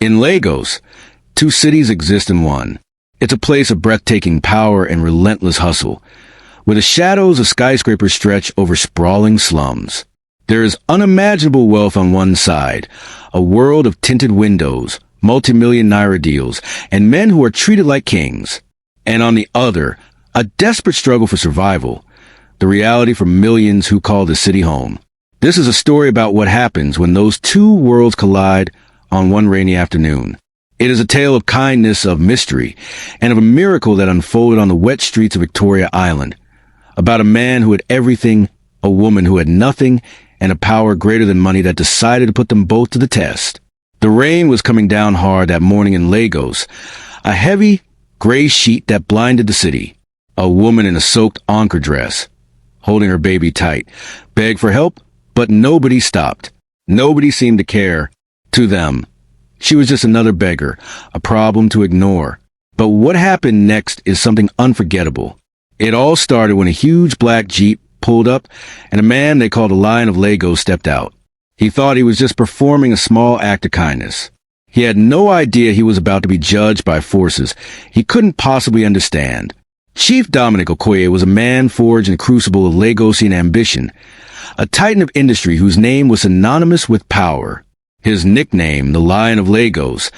In Lagos, two cities exist in one. It's a place of breathtaking power and relentless hustle, where the shadows of skyscrapers stretch over sprawling slums. There is unimaginable wealth on one side, a world of tinted windows, multi-million naira deals, and men who are treated like kings. And on the other, a desperate struggle for survival, the reality for millions who call the city home. This is a story about what happens when those two worlds collide on one rainy afternoon. It is a tale of kindness, of mystery, and of a miracle that unfolded on the wet streets of Victoria Island, about a man who had everything, a woman who had nothing, and a power greater than money that decided to put them both to the test. The rain was coming down hard that morning in Lagos, a heavy, gray sheet that blinded the city. A woman in a soaked anchor dress, holding her baby tight, begged for help, but nobody stopped. Nobody seemed to care. To them, she was just another beggar, a problem to ignore. But what happened next is something unforgettable. It all started when a huge black Jeep pulled up, and a man they called the Lion of Lagos stepped out. He thought he was just performing a small act of kindness. He had no idea he was about to be judged by forces he couldn't possibly understand. Chief Dominic Okoye was a man forged in the crucible of Lagosian ambition, a titan of industry whose name was synonymous with power. His nickname, the Lion of Lagos,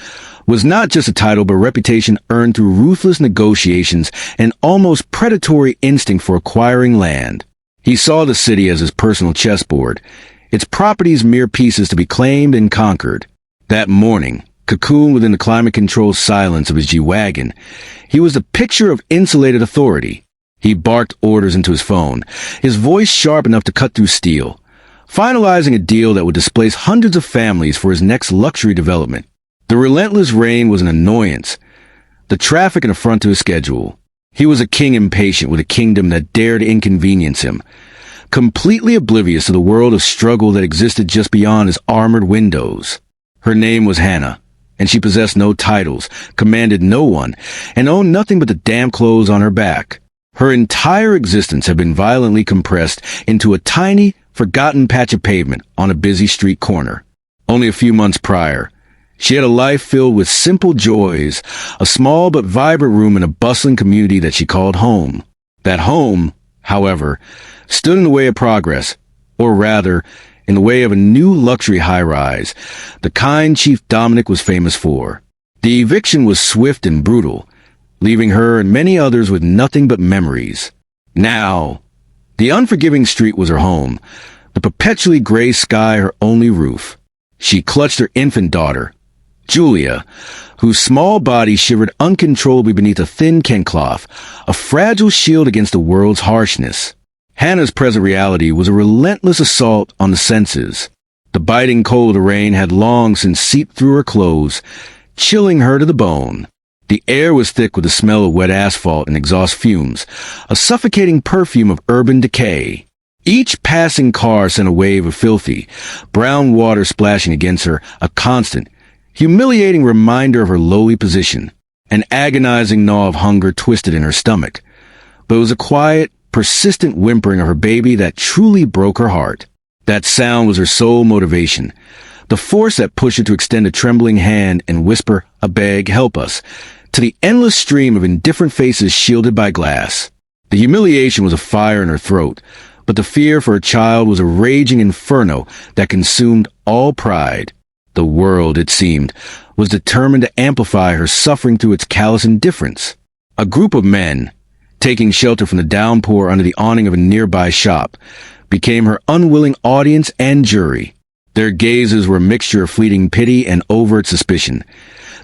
was not just a title but a reputation earned through ruthless negotiations and almost predatory instinct for acquiring land. He saw the city as his personal chessboard, its properties mere pieces to be claimed and conquered. That morning, cocooned within the climate-controlled silence of his G-Wagon, he was the picture of insulated authority. He barked orders into his phone, his voice sharp enough to cut through steel, finalizing a deal that would displace hundreds of families for his next luxury development. The relentless rain was an annoyance, the traffic an affront to his schedule. He was a king impatient with a kingdom that dared to inconvenience him, completely oblivious to the world of struggle that existed just beyond his armored windows. Her name was Hannah, and she possessed no titles, commanded no one, and owned nothing but the damp clothes on her back. Her entire existence had been violently compressed into a tiny, forgotten patch of pavement on a busy street corner. Only a few months prior, she had a life filled with simple joys, a small but vibrant room in a bustling community that she called home. That home, however, stood in the way of progress, or rather, in the way of a new luxury high-rise, the kind Chief Dominic was famous for. The eviction was swift and brutal, leaving her and many others with nothing but memories. Now, the unforgiving street was her home, the perpetually gray sky her only roof. She clutched her infant daughter, Julia, whose small body shivered uncontrollably beneath a thin Kent cloth, a fragile shield against the world's harshness. Hannah's present reality was a relentless assault on the senses. The biting cold of the rain had long since seeped through her clothes, chilling her to the bone. The air was thick with the smell of wet asphalt and exhaust fumes, a suffocating perfume of urban decay. Each passing car sent a wave of filthy, brown water splashing against her, a constant, humiliating reminder of her lowly position. An agonizing gnaw of hunger twisted in her stomach, but it was a quiet, persistent whimpering of her baby that truly broke her heart. That sound was her sole motivation, the force that pushed her to extend a trembling hand and whisper, "A beg, help us," to the endless stream of indifferent faces shielded by glass. The humiliation was a fire in her throat, but the fear for her child was a raging inferno that consumed all pride. The world, it seemed, was determined to amplify her suffering through its callous indifference. A group of men, taking shelter from the downpour under the awning of a nearby shop, became her unwilling audience and jury. Their gazes were a mixture of fleeting pity and overt suspicion,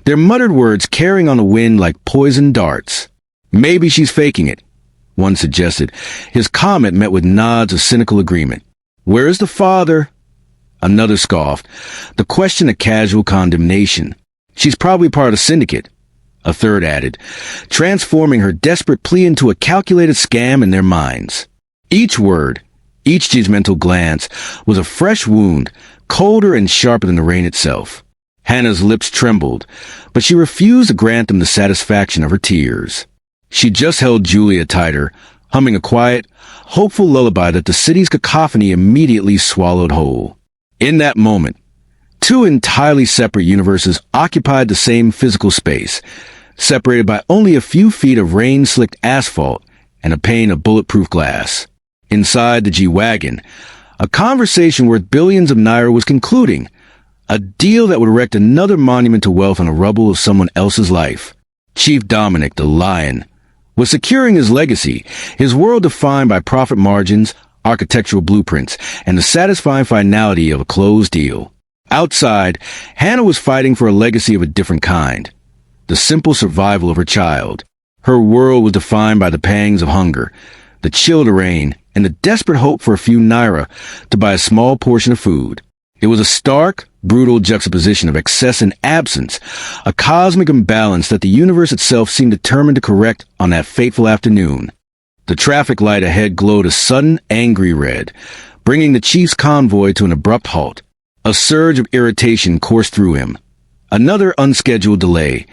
their muttered words carrying on the wind like poisoned darts. "Maybe she's faking it," one suggested, his comment met with nods of cynical agreement. "Where is the father?" Another scoffed, the question a casual condemnation. "She's probably part of the syndicate," a third added, transforming her desperate plea into a calculated scam in their minds. Each word, each judgmental glance, was a fresh wound, colder and sharper than the rain itself. Hannah's lips trembled, but she refused to grant them the satisfaction of her tears. She just held Julia tighter, humming a quiet, hopeful lullaby that the city's cacophony immediately swallowed whole. In that moment, Two entirely separate universes occupied the same physical space, separated by only a few feet of rain-slicked asphalt and a pane of bulletproof glass. Inside the G-Wagon, a conversation worth billions of naira was concluding, a deal that would erect another monument to wealth on the rubble of someone else's life. Chief Dominic, the Lion, was securing his legacy, his world defined by profit margins, architectural blueprints, and the satisfying finality of a closed deal. Outside, Hannah was fighting for a legacy of a different kind, the simple survival of her child. Her world was defined by the pangs of hunger, the chill of the rain, and the desperate hope for a few naira to buy a small portion of food. It was a stark, brutal juxtaposition of excess and absence, a cosmic imbalance that the universe itself seemed determined to correct on that fateful afternoon. The traffic light ahead glowed a sudden, angry red, bringing the chief's convoy to an abrupt halt. A surge of irritation coursed through him. Another unscheduled delay,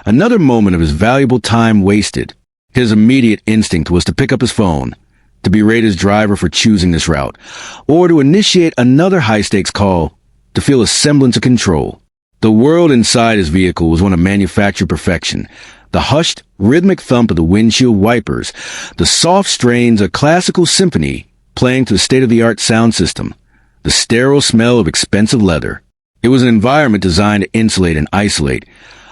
another moment of his valuable time wasted. His immediate instinct was to pick up his phone, to berate his driver for choosing this route, or to initiate another high-stakes call, to feel a semblance of control. The world inside his vehicle was one of manufactured perfection. The hushed, rhythmic thump of the windshield wipers, the soft strains of classical symphony playing to the state-of-the-art sound system, the sterile smell of expensive leather. It was an environment designed to insulate and isolate,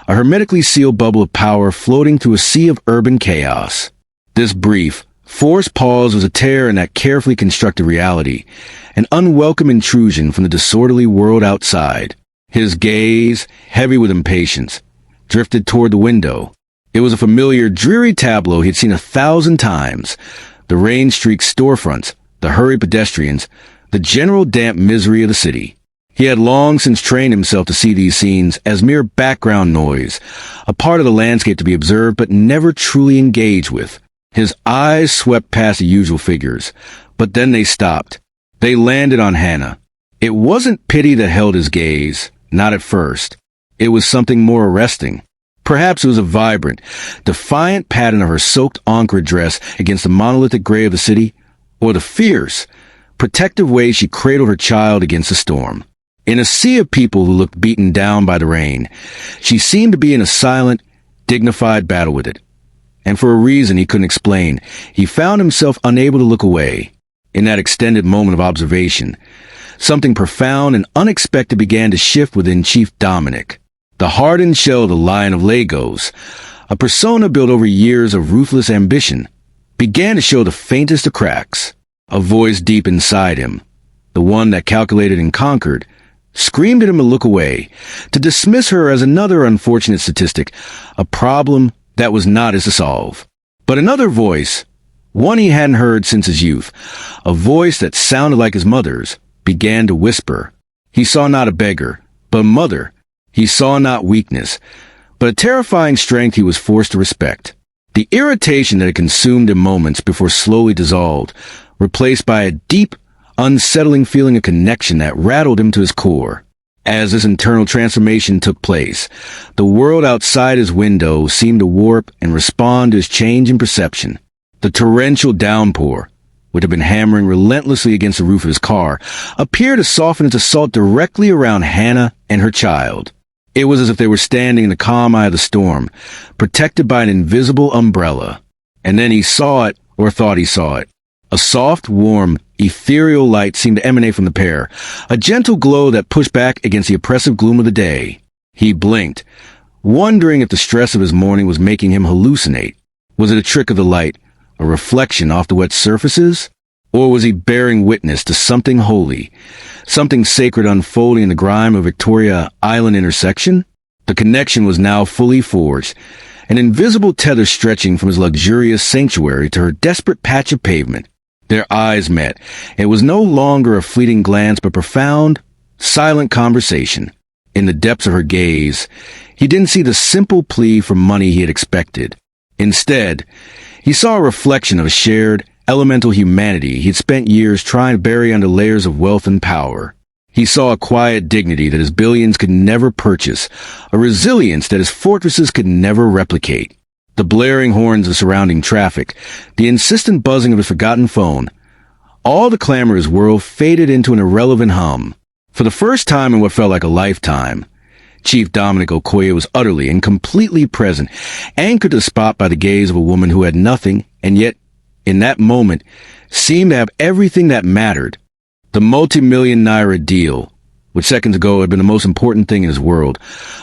a hermetically sealed bubble of power floating through a sea of urban chaos. This brief, forced pause was a tear in that carefully constructed reality, an unwelcome intrusion from the disorderly world outside. His gaze, heavy with impatience, drifted toward the window. It was a familiar, dreary tableau he'd seen 1,000 times. The rain-streaked storefronts, the hurried pedestrians, the general damp misery of the city. He had long since trained himself to see these scenes as mere background noise, a part of the landscape to be observed but never truly engaged with. His eyes swept past the usual figures, but then they stopped. They landed on Hannah. It wasn't pity that held his gaze, not at first. It was something more arresting. Perhaps it was a vibrant, defiant pattern of her soaked ochre dress against the monolithic gray of the city, or the fierce, protective way she cradled her child against the storm. In a sea of people who looked beaten down by the rain, she seemed to be in a silent, dignified battle with it. And for a reason he couldn't explain, he found himself unable to look away. In that extended moment of observation, something profound and unexpected began to shift within Chief Dominic. The hardened shell of the Lion of Lagos, a persona built over years of ruthless ambition, began to show the faintest of cracks. A voice deep inside him, the one that calculated and conquered, screamed at him to look away, to dismiss her as another unfortunate statistic, a problem that was not his to solve. But another voice, one he hadn't heard since his youth, a voice that sounded like his mother's, began to whisper. He saw not a beggar, but a mother. He saw not weakness, but a terrifying strength he was forced to respect. The irritation that had consumed him moments before slowly dissolved, replaced by a deep, unsettling feeling of connection that rattled him to his core. As this internal transformation took place, the world outside his window seemed to warp and respond to his change in perception. The torrential downpour, which had been hammering relentlessly against the roof of his car, appeared to soften its assault directly around Hannah and her child. It was as if they were standing in the calm eye of the storm, protected by an invisible umbrella. And then he saw it, or thought he saw it. A soft, warm, ethereal light seemed to emanate from the pair, a gentle glow that pushed back against the oppressive gloom of the day. He blinked, wondering if the stress of his morning was making him hallucinate. Was it a trick of the light, a reflection off the wet surfaces? Or was he bearing witness to something holy, something sacred unfolding in the grime of Victoria Island intersection? The connection was now fully forged, an invisible tether stretching from his luxurious sanctuary to her desperate patch of pavement. Their eyes met. It was no longer a fleeting glance, but profound, silent conversation. In the depths of her gaze, he didn't see the simple plea for money he had expected. Instead, he saw a reflection of a shared, elemental humanity he'd spent years trying to bury under layers of wealth and power. He saw a quiet dignity that his billions could never purchase, a resilience that his fortresses could never replicate. The blaring horns of surrounding traffic, the insistent buzzing of his forgotten phone, all the clamor of his world faded into an irrelevant hum. For the first time in what felt like a lifetime, Chief Dominic Okoye was utterly and completely present, anchored to the spot by the gaze of a woman who had nothing, and yet, in that moment, seemed to have everything that mattered. The multi-million naira deal, which seconds ago had been the most important thing in his world,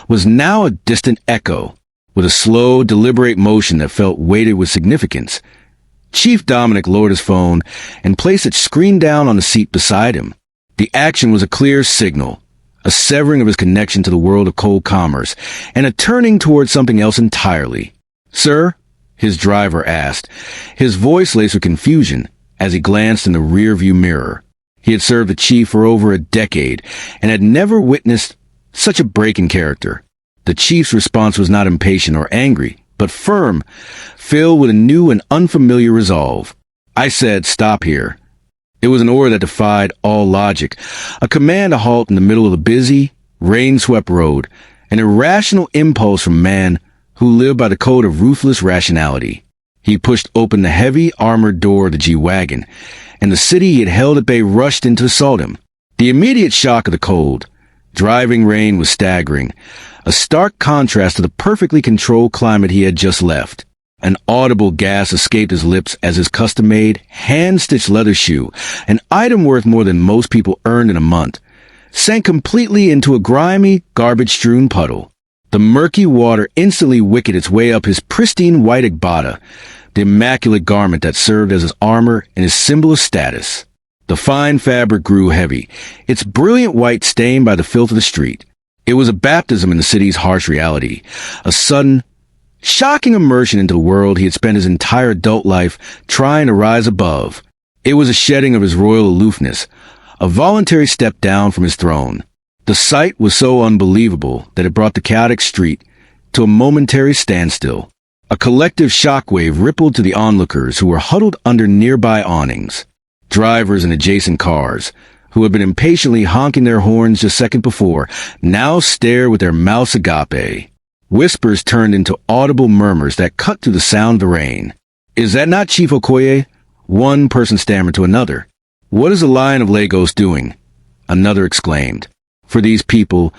was now a distant echo, with a slow, deliberate motion that felt weighted with significance. Chief Dominic lowered his phone and placed it screen down on the seat beside him. The action was a clear signal, a severing of his connection to the world of cold commerce, and a turning towards something else entirely. "Sir?" his driver asked, his voice laced with confusion as he glanced in the rearview mirror. He had served the chief for over a decade and had never witnessed such a break in character. The chief's response was not impatient or angry, but firm, filled with a new and unfamiliar resolve. "I said, stop here." It was an order that defied all logic, a command to halt in the middle of a busy, rain-swept road, an irrational impulse from a man who lived by the code of ruthless rationality. He pushed open the heavy, armored door of the G-Wagon, and the city he had held at bay rushed in to assault him. The immediate shock of the cold, driving rain was staggering, a stark contrast to the perfectly controlled climate he had just left. An audible gasp escaped his lips as his custom-made, hand-stitched leather shoe, an item worth more than most people earned in a month, sank completely into a grimy, garbage-strewn puddle. The murky water instantly wicked its way up his pristine white agbada, the immaculate garment that served as his armor and his symbol of status. The fine fabric grew heavy, its brilliant white stained by the filth of the street. It was a baptism in the city's harsh reality, a sudden, shocking immersion into the world he had spent his entire adult life trying to rise above. It was a shedding of his royal aloofness, a voluntary step down from his throne. The sight was so unbelievable that it brought the chaotic street to a momentary standstill. A collective shockwave rippled to the onlookers who were huddled under nearby awnings. Drivers in adjacent cars, who had been impatiently honking their horns just seconds before, now stared with their mouths agape. Whispers turned into audible murmurs that cut through the sound of the rain. "Is that not Chief Okoye?" one person stammered to another. "What is the Lion of Lagos doing?" another exclaimed. For these people,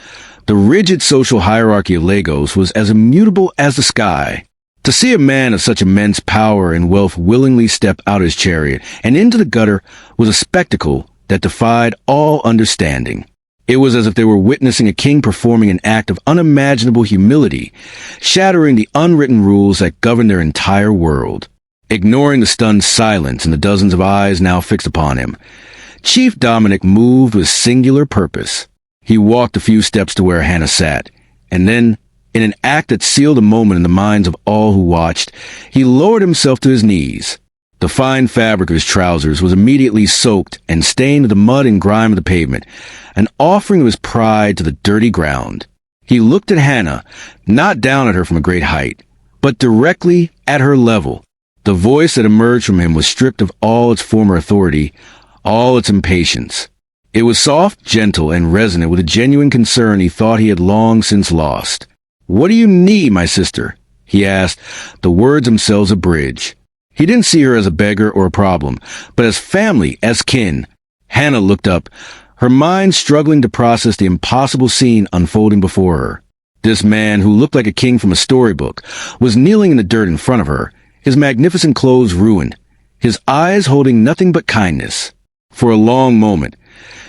the rigid social hierarchy of Lagos was as immutable as the sky. To see a man of such immense power and wealth willingly step out of his chariot and into the gutter was a spectacle that defied all understanding. It was as if they were witnessing a king performing an act of unimaginable humility, shattering the unwritten rules that govern their entire world. Ignoring the stunned silence and the dozens of eyes now fixed upon him, Chief Dominic moved with singular purpose. He walked a few steps to where Hannah sat, and then, in an act that sealed a moment in the minds of all who watched, he lowered himself to his knees. The fine fabric of his trousers was immediately soaked and stained with the mud and grime of the pavement, an offering of his pride to the dirty ground. He looked at Hannah, not down at her from a great height, but directly at her level. The voice that emerged from him was stripped of all its former authority, all its impatience. It was soft, gentle, and resonant with a genuine concern he thought he had long since lost. "What do you need, my sister?" he asked, the words themselves a bridge. He didn't see her as a beggar or a problem, but as family, as kin. Hannah looked up, her mind struggling to process the impossible scene unfolding before her. This man, who looked like a king from a storybook, was kneeling in the dirt in front of her, his magnificent clothes ruined, his eyes holding nothing but kindness. For a long moment,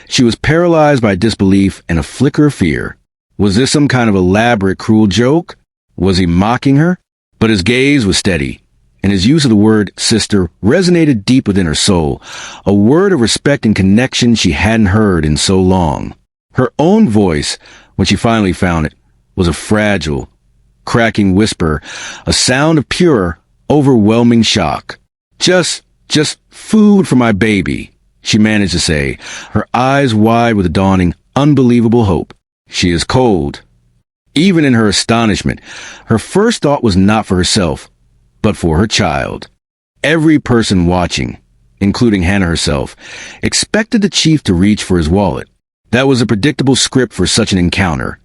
she was paralyzed by disbelief and a flicker of fear. Was this some kind of elaborate, cruel joke? Was he mocking her? But his gaze was steady, and his use of the word sister resonated deep within her soul, a word of respect and connection she hadn't heard in so long. Her own voice, when she finally found it, was a fragile, cracking whisper, a sound of pure, overwhelming shock. Just food for my baby," she managed to say, her eyes wide with a dawning, unbelievable hope. "She is cold." Even in her astonishment, her first thought was not for herself, but for her child. Every person watching, including Hannah herself, expected the chief to reach for his wallet. That was a predictable script for such an encounter.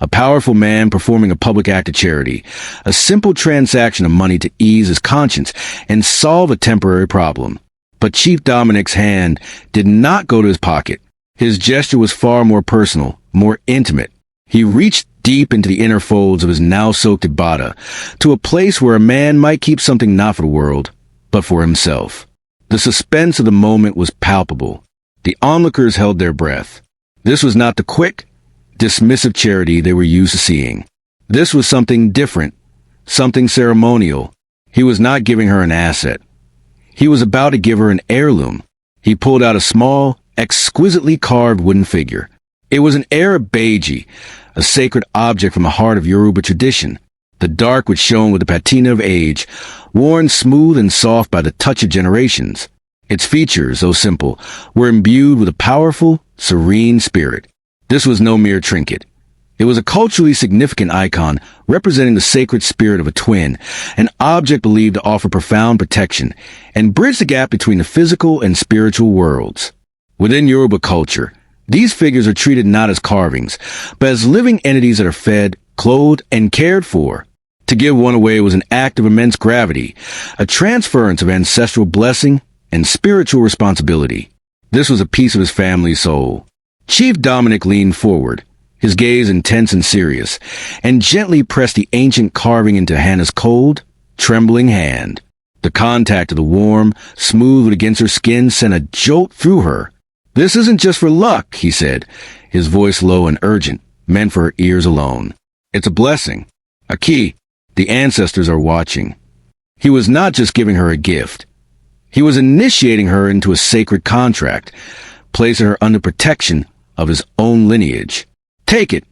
A powerful man performing a public act of charity, a simple transaction of money to ease his conscience and solve a temporary problem. But Chief Dominic's hand did not go to his pocket. His gesture was far more personal, more intimate. He reached deep into the inner folds of his now-soaked ibada, to a place where a man might keep something not for the world, but for himself. The suspense of the moment was palpable. The onlookers held their breath. This was not the quick, dismissive charity they were used to seeing. This was something different, something ceremonial. He was not giving her an asset. He was about to give her an heirloom. He pulled out a small, exquisitely carved wooden figure. It was an Arab beji, a sacred object from the heart of Yoruba tradition. The dark which shone with the patina of age, worn smooth and soft by the touch of generations. Its features, though simple, were imbued with a powerful, serene spirit. This was no mere trinket. It was a culturally significant icon representing the sacred spirit of a twin, an object believed to offer profound protection and bridge the gap between the physical and spiritual worlds. Within Yoruba culture, these figures are treated not as carvings, but as living entities that are fed, clothed, and cared for. To give one away was an act of immense gravity, a transference of ancestral blessing and spiritual responsibility. This was a piece of his family's soul. Chief Dominic leaned forward, his gaze intense and serious, and gently pressed the ancient carving into Hannah's cold, trembling hand. The contact of the warm, smooth wood against her skin sent a jolt through her. "This isn't just for luck," he said, his voice low and urgent, meant for her ears alone. "It's a blessing, a key. The ancestors are watching." He was not just giving her a gift. He was initiating her into a sacred contract, placing her under protection of his own lineage. "Take it,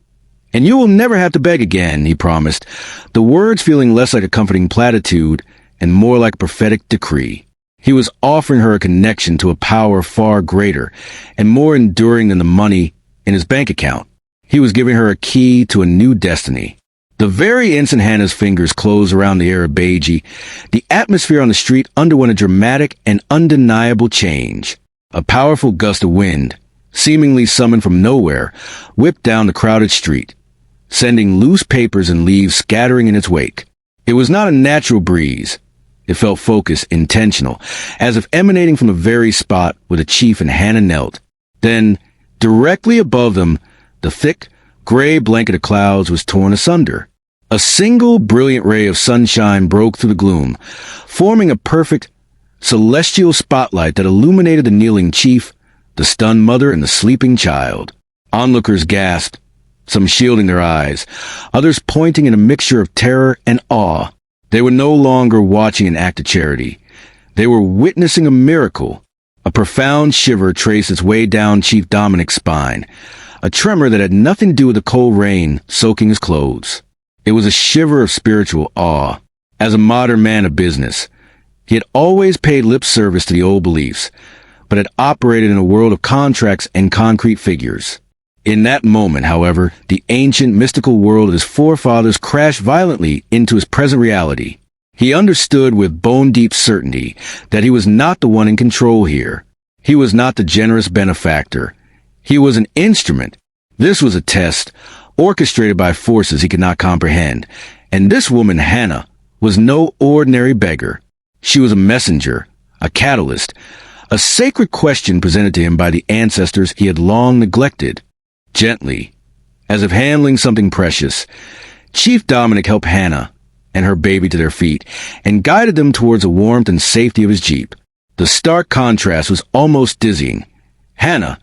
and you will never have to beg again," he promised, the words feeling less like a comforting platitude and more like a prophetic decree. He was offering her a connection to a power far greater and more enduring than the money in his bank account. He was giving her a key to a new destiny. The very instant Hannah's fingers closed around the Arab beji, the atmosphere on the street underwent a dramatic and undeniable change. A powerful gust of wind, seemingly summoned from nowhere, whipped down the crowded street, sending loose papers and leaves scattering in its wake. It was not a natural breeze. It felt focused, intentional, as if emanating from the very spot where the chief and Hannah knelt. Then, directly above them, the thick, gray blanket of clouds was torn asunder. A single brilliant ray of sunshine broke through the gloom, forming a perfect, celestial spotlight that illuminated the kneeling chief, the stunned mother, and the sleeping child. Onlookers gasped, some shielding their eyes, others pointing in a mixture of terror and awe. They were no longer watching an act of charity. They were witnessing a miracle. A profound shiver traced its way down Chief Dominic's spine, a tremor that had nothing to do with the cold rain soaking his clothes. It was a shiver of spiritual awe. As a modern man of business, he had always paid lip service to the old beliefs, but had operated in a world of contracts and concrete figures. In that moment, however, the ancient mystical world of his forefathers crashed violently into his present reality. He understood with bone-deep certainty that he was not the one in control here. He was not the generous benefactor. He was an instrument. This was a test, orchestrated by forces he could not comprehend. And this woman, Hannah, was no ordinary beggar. She was a messenger, a catalyst, a sacred question presented to him by the ancestors he had long neglected. Gently, as if handling something precious, Chief Dominic helped Hannah and her baby to their feet and guided them towards the warmth and safety of his jeep. The stark contrast was almost dizzying. Hannah,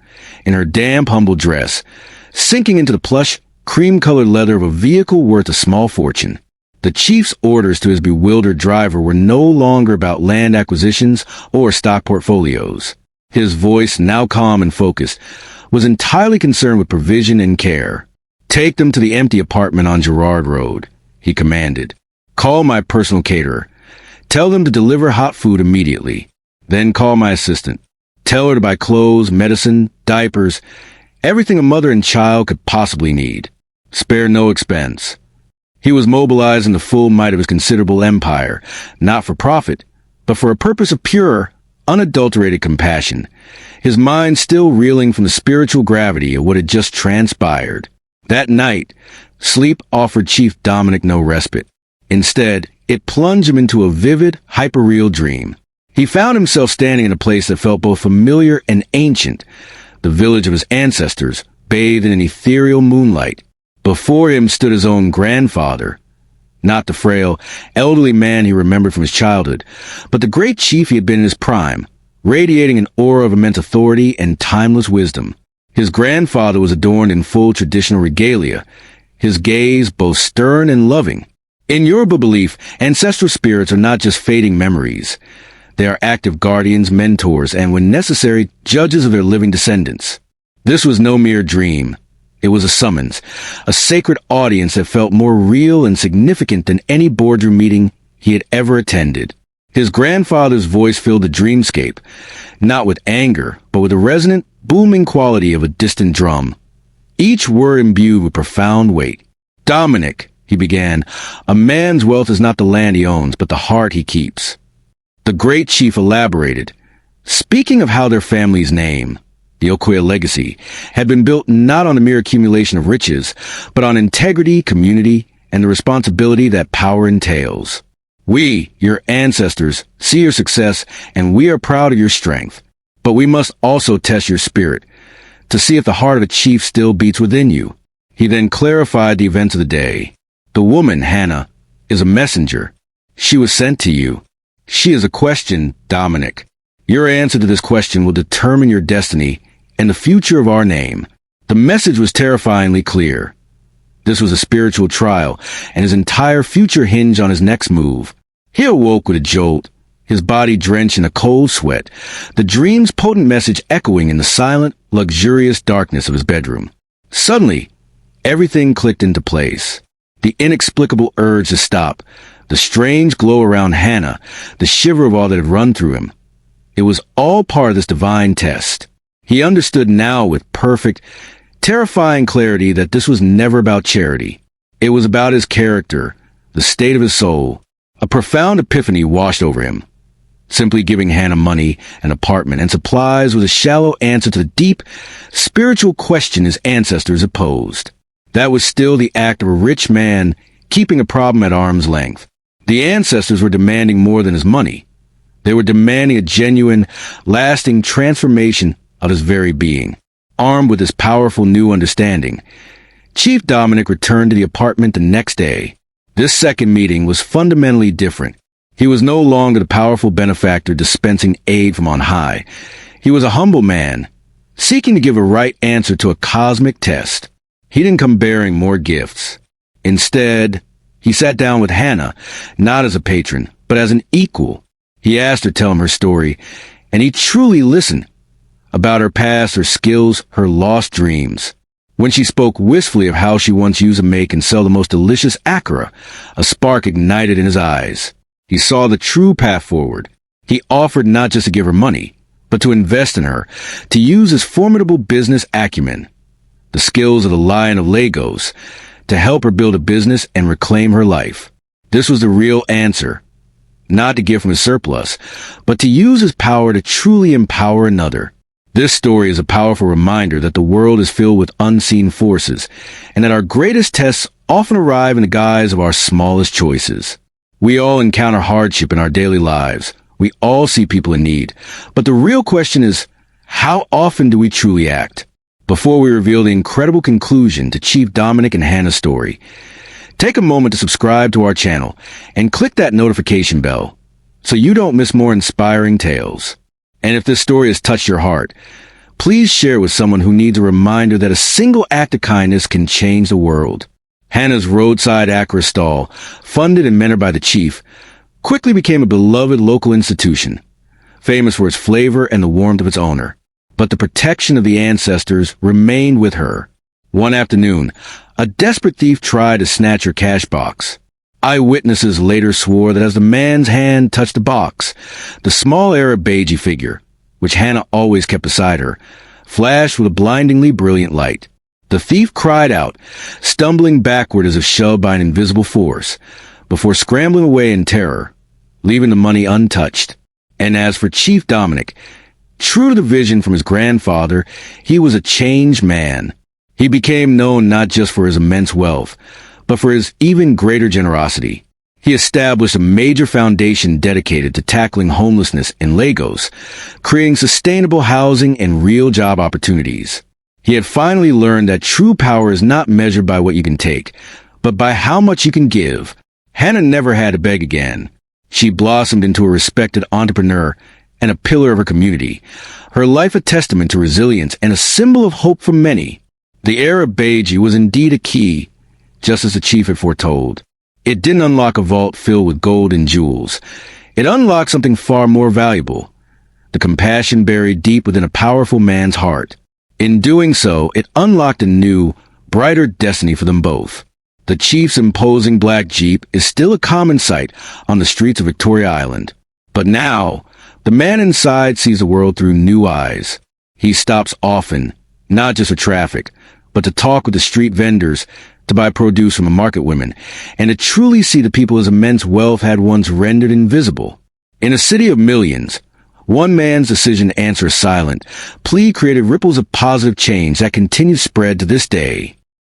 in her damp, humble dress, sinking into the plush, cream-colored leather of a vehicle worth a small fortune. The chief's orders to his bewildered driver were no longer about land acquisitions or stock portfolios. His voice, now calm and focused, was entirely concerned with provision and care. "Take them to the empty apartment on Girard Road," he commanded. "Call my personal caterer. Tell them to deliver hot food immediately. Then call my assistant. Tell her to buy clothes, medicine, diapers, everything a mother and child could possibly need. Spare no expense." He was mobilizing the full might of his considerable empire, not for profit, but for a purpose of pure, unadulterated compassion, his mind still reeling from the spiritual gravity of what had just transpired. That night, sleep offered Chief Dominic no respite. Instead, it plunged him into a vivid, hyperreal dream. He found himself standing in a place that felt both familiar and ancient, the village of his ancestors, bathed in an ethereal moonlight. Before him stood his own grandfather, not the frail, elderly man he remembered from his childhood, but the great chief he had been in his prime, radiating an aura of immense authority and timeless wisdom. His grandfather was adorned in full traditional regalia, his gaze both stern and loving. In Yoruba belief, ancestral spirits are not just fading memories. They are active guardians, mentors, and when necessary, judges of their living descendants. This was no mere dream. It was a summons, a sacred audience that felt more real and significant than any boardroom meeting he had ever attended. His grandfather's voice filled the dreamscape, not with anger, but with the resonant, booming quality of a distant drum. Each word imbued with profound weight. "Dominic," he began, "a man's wealth is not the land he owns, but the heart he keeps." The great chief elaborated, speaking of how their family's name, the Okoye legacy, had been built not on a mere accumulation of riches, but on integrity, community, and the responsibility that power entails. "We, your ancestors, see your success, and we are proud of your strength. But we must also test your spirit, to see if the heart of a chief still beats within you." He then clarified the events of the day. "The woman, Hannah, is a messenger. She was sent to you. She is a question, Dominic. Your answer to this question will determine your destiny and the future of our name." The message was terrifyingly clear. This was a spiritual trial, and his entire future hinged on his next move. He awoke with a jolt, his body drenched in a cold sweat, the dream's potent message echoing in the silent, luxurious darkness of his bedroom. Suddenly, everything clicked into place. The inexplicable urge to stop, the strange glow around Hannah, the shiver of all that had run through him. It was all part of this divine test. He understood now with perfect, terrifying clarity that this was never about charity. It was about his character, the state of his soul. A profound epiphany washed over him. Simply giving Hannah money, an apartment, and supplies was a shallow answer to the deep, spiritual question his ancestors had posed. That was still the act of a rich man keeping a problem at arm's length. The ancestors were demanding more than his money. They were demanding a genuine, lasting transformation of his very being. Armed with this powerful new understanding, Chief Dominic returned to the apartment the next day. This second meeting was fundamentally different. He was no longer the powerful benefactor dispensing aid from on high. He was a humble man, seeking to give a right answer to a cosmic test. He didn't come bearing more gifts. Instead, he sat down with Hannah, not as a patron, but as an equal. He asked her to tell him her story, and he truly listened. About her past, her skills, her lost dreams. When she spoke wistfully of how she once used to make and sell the most delicious akara, a spark ignited in his eyes. He saw the true path forward. He offered not just to give her money, but to invest in her, to use his formidable business acumen, the skills of the Lion of Lagos, to help her build a business and reclaim her life. This was the real answer. Not to give from his surplus, but to use his power to truly empower another. This story is a powerful reminder that the world is filled with unseen forces, and that our greatest tests often arrive in the guise of our smallest choices. We all encounter hardship in our daily lives. We all see people in need. But the real question is, how often do we truly act? Before we reveal the incredible conclusion to Chief Dominic and Hannah's story, take a moment to subscribe to our channel and click that notification bell so you don't miss more inspiring tales. And if this story has touched your heart, please share it with someone who needs a reminder that a single act of kindness can change the world. Hannah's roadside akara stall, funded and mentored by the chief, quickly became a beloved local institution, famous for its flavor and the warmth of its owner. But the protection of the ancestors remained with her. One afternoon, a desperate thief tried to snatch her cash box. Eyewitnesses later swore that as the man's hand touched the box, the small Arab Beji figure, which Hannah always kept beside her, flashed with a blindingly brilliant light. The thief cried out, stumbling backward as if shoved by an invisible force, before scrambling away in terror, leaving the money untouched. And as for Chief Dominic, true to the vision from his grandfather, he was a changed man. He became known not just for his immense wealth, but for his even greater generosity. He established a major foundation dedicated to tackling homelessness in Lagos, creating sustainable housing and real job opportunities. He had finally learned that true power is not measured by what you can take, but by how much you can give. Hannah never had to beg again. She blossomed into a respected entrepreneur and a pillar of her community, her life a testament to resilience and a symbol of hope for many. The heir of Beji was indeed a key, just as the chief had foretold. It didn't unlock a vault filled with gold and jewels. It unlocked something far more valuable, the compassion buried deep within a powerful man's heart. In doing so, it unlocked a new, brighter destiny for them both. The chief's imposing black jeep is still a common sight on the streets of Victoria Island. But now, the man inside sees the world through new eyes. He stops often, not just for traffic, but to talk with the street vendors, to buy produce from the market women, and to truly see the people his immense wealth had once rendered invisible. In a city of millions, one man's decision to answer a silent plea created ripples of positive change that continue to spread to this day.